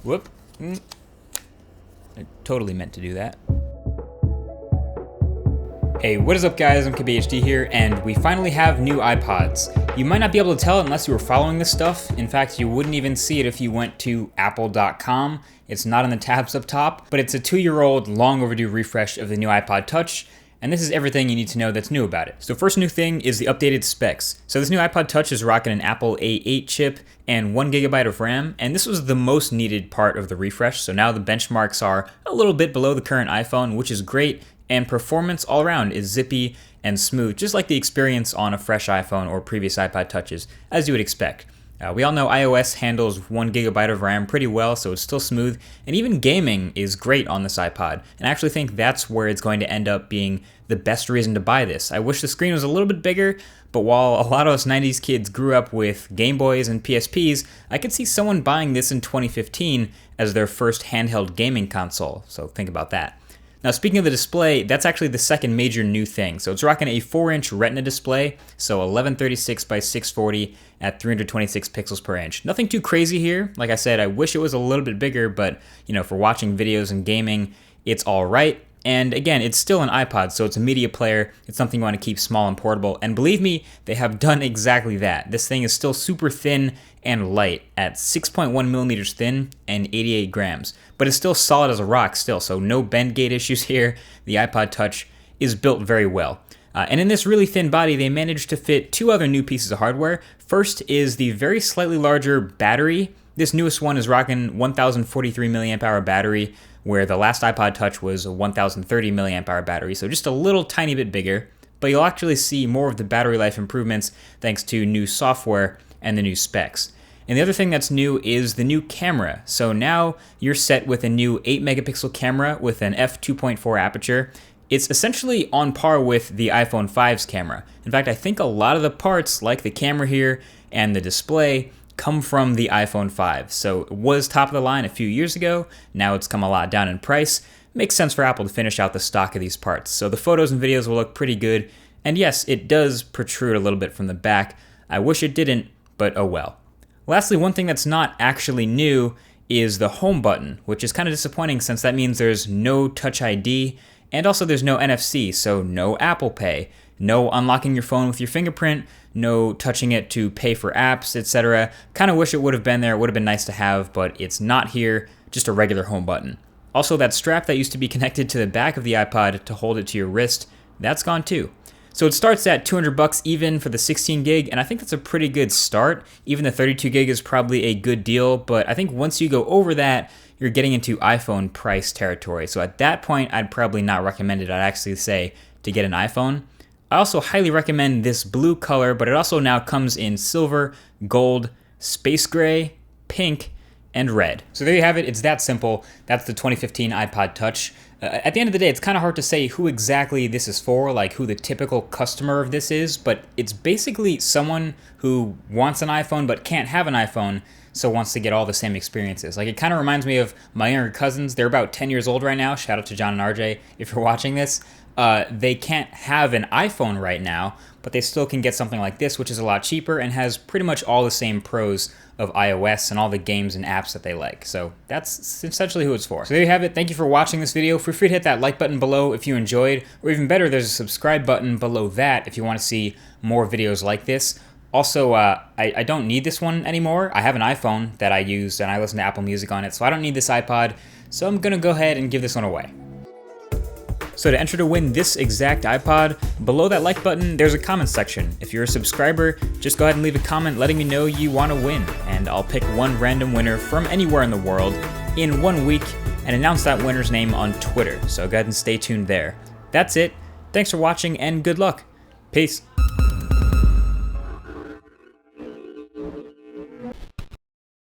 Whoop. I totally meant to do that. Hey, what is up guys? I'm KBHD here, and we finally have new iPods. You might not be able to tell unless you were following this stuff. In fact, you wouldn't even see it if you went to apple.com. It's not in the tabs up top, but it's a 2-year-old long overdue refresh of the new iPod Touch, and this is everything you need to know that's new about it. So first new thing is the updated specs. So this new iPod Touch is rocking an Apple A8 chip and 1GB of RAM, and this was the most needed part of the refresh. So now the benchmarks are a little bit below the current iPhone, which is great, and performance all around is zippy and smooth, just like the experience on a fresh iPhone or previous iPod Touches, as you would expect. We all know iOS handles 1GB of RAM pretty well, so it's still smooth, and even gaming is great on this iPod, and I actually think that's where it's going to end up being the best reason to buy this. I wish the screen was a little bit bigger, but while a lot of us 90s kids grew up with Game Boys and PSPs, I could see someone buying this in 2015 as their first handheld gaming console, so think about that. Now speaking of the display, that's actually the second major new thing. So it's rocking a 4-inch Retina display, so 1136 by 640 at 326 pixels per inch. Nothing too crazy here. Like I said, I wish it was a little bit bigger, but for watching videos and gaming, it's all right. And again, it's still an iPod, so it's a media player. It's something you want to keep small and portable. And believe me, they have done exactly that. This thing is still super thin and light at 6.1 millimeters thin and 88 grams. But it's still solid as a rock still, so no bend gate issues here. The iPod Touch is built very well. And in this really thin body, they managed to fit 2 other new pieces of hardware. First is the very slightly larger battery. This newest one is rocking 1043 milliamp hour battery, where the last iPod Touch was a 1030 milliamp hour battery, so just a little tiny bit bigger, but you'll actually see more of the battery life improvements thanks to new software and the new specs. And the other thing that's new is the new camera. So now you're set with a new 8 megapixel camera with an f2.4 aperture. It's essentially on par with the iPhone 5's camera. In fact, I think a lot of the parts, like the camera here and the display, come from the iPhone 5. So it was top of the line a few years ago. Now it's come a lot down in price. Makes sense for Apple to finish out the stock of these parts. So the photos and videos will look pretty good. And yes, it does protrude a little bit from the back. I wish it didn't, but oh well. Lastly, one thing that's not actually new is the home button, which is kind of disappointing since that means there's no Touch ID and also there's no NFC, so no Apple Pay, no unlocking your phone with your fingerprint, no touching it to pay for apps, etc. Kind of wish it would have been there. It would have been nice to have, but it's not here, just a regular home button. Also, that strap that used to be connected to the back of the iPod to hold it to your wrist, that's gone too. So it starts at $200 even for the 16 gig, and I think that's a pretty good start. Even the 32 gig is probably a good deal, but I think once you go over that, you're getting into iPhone price territory. So at that point, I'd probably not recommend it. I'd actually say to get an iPhone. I also highly recommend this blue color, but it also now comes in silver, gold, space gray, pink, and red. So there you have it. It's that simple. That's the 2015 iPod Touch. At the end of the day, it's kind of hard to say who exactly this is for, like who the typical customer of this is, but it's basically someone who wants an iPhone but can't have an iPhone, so wants to get all the same experiences. Like, it kind of reminds me of my younger cousins. They're about 10 years old right now. Shout out to John and RJ if you're watching this. They can't have an iPhone right now, but they still can get something like this, which is a lot cheaper and has pretty much all the same pros of iOS and all the games and apps that they like. So that's essentially who it's for. So there you have it. Thank you for watching this video. Feel free to hit that like button below if you enjoyed, or even better, there's a subscribe button below that if you want to see more videos like this. Also, I don't need this one anymore. I have an iPhone that I use and I listen to Apple Music on it, so I don't need this iPod. So I'm gonna go ahead and give this one away. So to enter to win this exact iPod, below that like button, there's a comment section. If you're a subscriber, just go ahead and leave a comment letting me know you want to win, and I'll pick one random winner from anywhere in the world in 1 week and announce that winner's name on Twitter. So go ahead and stay tuned there. That's it. Thanks for watching and good luck. Peace.